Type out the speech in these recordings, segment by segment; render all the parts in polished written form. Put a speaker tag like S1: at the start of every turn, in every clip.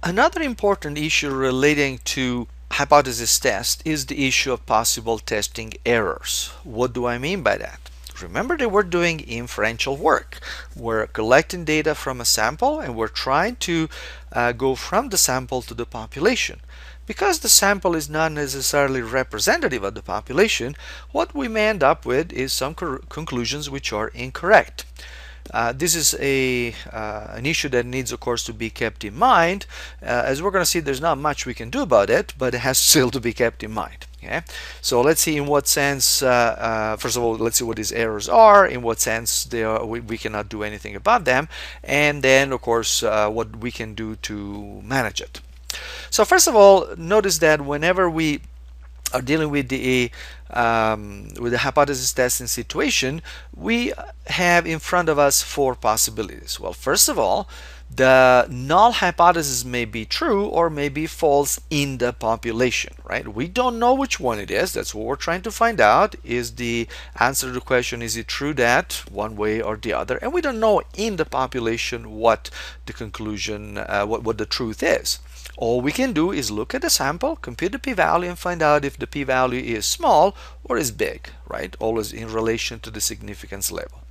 S1: Another important issue relating to hypothesis test is the issue of possible testing errors. What do I mean by that? Remember that we're doing inferential work. We're collecting data from a sample and we're trying to go from the sample to the population. Because the sample is not necessarily representative of the population, what we may end up with is some conclusions which are incorrect. This is an issue that needs, of course, to be kept in mind. As we're going to see, there's not much we can do about it, but it has still to be kept in mind. Okay? So let's see in what sense, first of all, let's see what these errors are, in what sense they are, we cannot do anything about them, and then, of course, what we can do to manage it. So first of all, notice that whenever we are dealing with the hypothesis testing situation, we have in front of us four possibilities. Well, first of all, the null hypothesis may be true or may be false in the population, right? We don't know which one it is. That's what we're trying to find out. Is the answer to the question, is it true that one way or the other? And we don't know in the population what the conclusion, what the truth is. All we can do is look at the sample, compute the p-value, and find out if the p-value is small or is big, right? Always in relation to the significance level.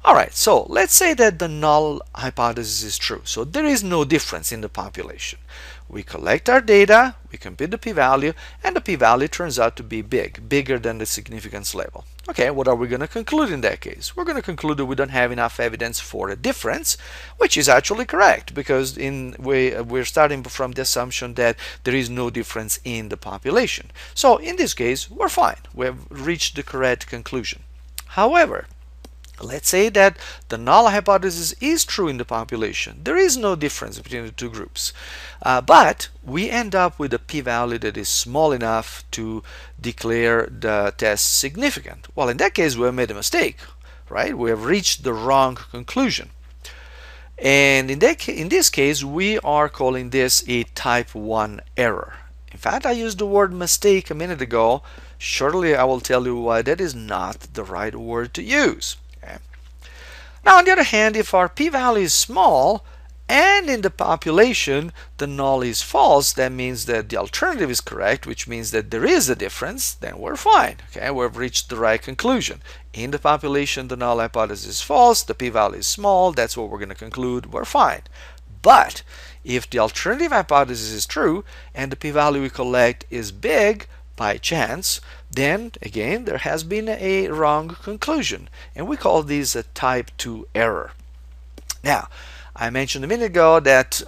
S1: All right, so let's say that the null hypothesis is true. So there is no difference in the population. We collect our data, we compute the p-value, and the p-value turns out to be big, bigger than the significance level. Okay, what are we going to conclude in that case? We're going to conclude that we don't have enough evidence for a difference, which is actually correct, because we're starting from the assumption that there is no difference in the population. So in this case, we're fine. We have reached the correct conclusion. However, let's say that the null hypothesis is true in the population. There is no difference between the two groups. But we end up with a p-value that is small enough to declare the test significant. Well, in that case, we have made a mistake, right? We have reached the wrong conclusion. And in this case, we are calling this a type 1 error. In fact, I used the word mistake a minute ago. Shortly, I will tell you why that is not the right word to use. Now, on the other hand, if our p-value is small and in the population the null is false, that means that the alternative is correct, which means that there is a difference, then we're fine. Okay, we've reached the right conclusion. In the population, the null hypothesis is false, the p-value is small, that's what we're going to conclude, we're fine. But if the alternative hypothesis is true and the p-value we collect is big, by chance, then again there has been a wrong conclusion, and we call this a type 2 error. Now, I mentioned a minute ago that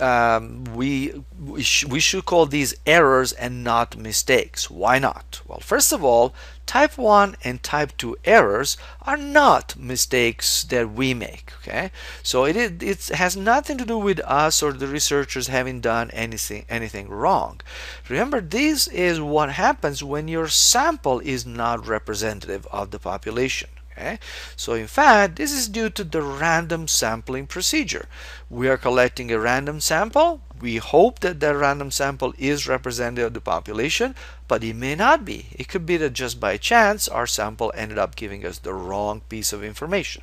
S1: we should call these errors and not mistakes. Why not? Well, first of all, type 1 and type 2 errors are not mistakes that we make. Okay, so it has nothing to do with us or the researchers having done anything wrong. Remember, this is what happens when your sample is not representative of the population. Okay? So in fact, this is due to the random sampling procedure. We are collecting a random sample. We hope that the random sample is representative of the population, but it may not be. It could be that just by chance our sample ended up giving us the wrong piece of information.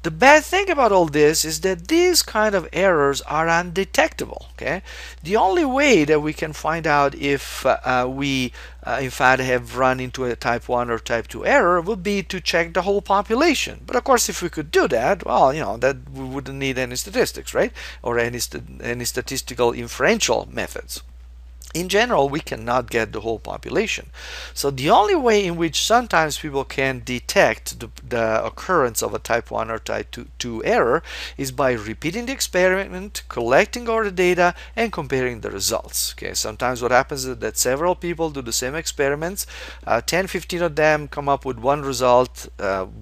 S1: The bad thing about all this is that these kind of errors are undetectable. Okay, the only way that we can find out if we in fact have run into a type 1 or type 2 error would be to check the whole population. But of course, if we could do that, well, that we wouldn't need any statistics, right? Or any statistical inferential methods. In general, we cannot get the whole population. So the only way in which sometimes people can detect the occurrence of a type 1 or type 2 error is by repeating the experiment, collecting all the data, and comparing the results. Okay, sometimes what happens is that several people do the same experiments, 10, 15 of them come up with one result,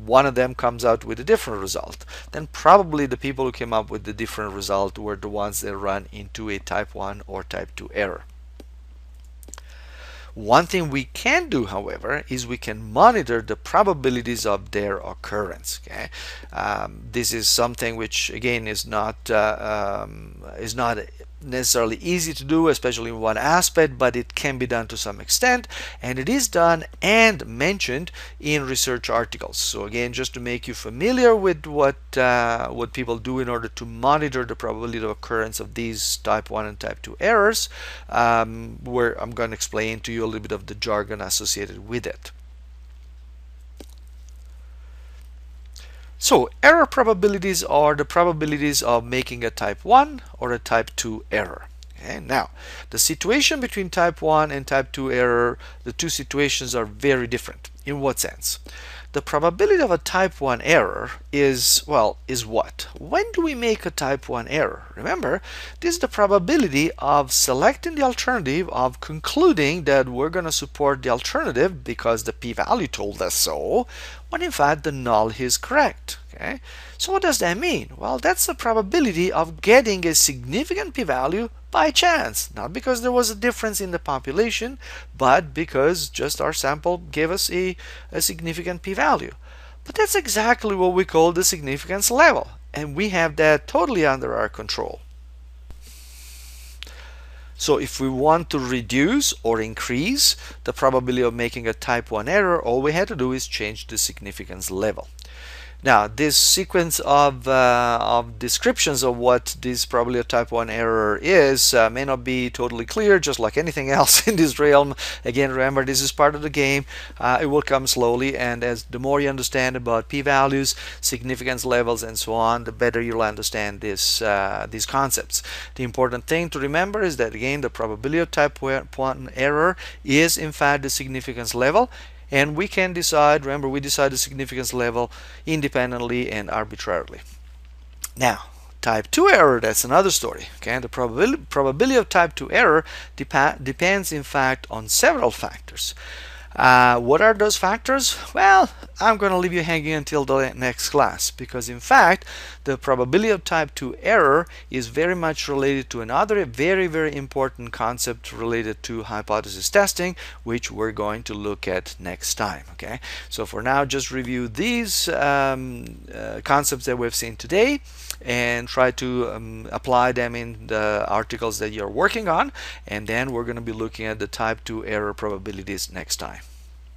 S1: one of them comes out with a different result. Then probably the people who came up with the different result were the ones that run into a type 1 or type 2 error. One thing we can do, however, is we can monitor the probabilities of their occurrence. Okay, this is something which again is not necessarily easy to do, especially in one aspect, but it can be done to some extent, and it is done and mentioned in research articles. So again, just to make you familiar with what people do in order to monitor the probability of occurrence of these type 1 and type 2 errors, where I'm going to explain to you a little bit of the jargon associated with it. So error probabilities are the probabilities of making a type 1 or a type 2 error. Okay, now the situation between type 1 and type 2 error, the two situations are very different. In what sense? The probability of a type 1 error is what? When do we make a type 1 error? Remember, this is the probability of selecting the alternative, of concluding that we're going to support the alternative because the p-value told us so, when in fact the null is correct. Okay? So what does that mean? Well, that's the probability of getting a significant p-value by chance, not because there was a difference in the population, but because just our sample gave us a significant p-value. But that's exactly what we call the significance level, and we have that totally under our control. So if we want to reduce or increase the probability of making a type 1 error, all we had to do is change the significance level. Now, this sequence of descriptions of what this probability of type 1 error is may not be totally clear, just like anything else in this realm. Again, remember, this is part of the game. It will come slowly, and as the more you understand about p-values, significance levels, and so on, the better you'll understand these concepts. The important thing to remember is that, again, the probability of type 1 error is, in fact, the significance level. And we can decide, remember, we decide the significance level independently and arbitrarily. Now, type 2 error, that's another story. Okay, the probability of type 2 error depends, in fact, on several factors. What are those factors? Well, I'm going to leave you hanging until the next class, because in fact the probability of type 2 error is very much related to another very, very important concept related to hypothesis testing, which we're going to look at next time. Okay, so for now, just review these concepts that we've seen today and try to apply them in the articles that you're working on, and then we're going to be looking at the type 2 error probabilities next time.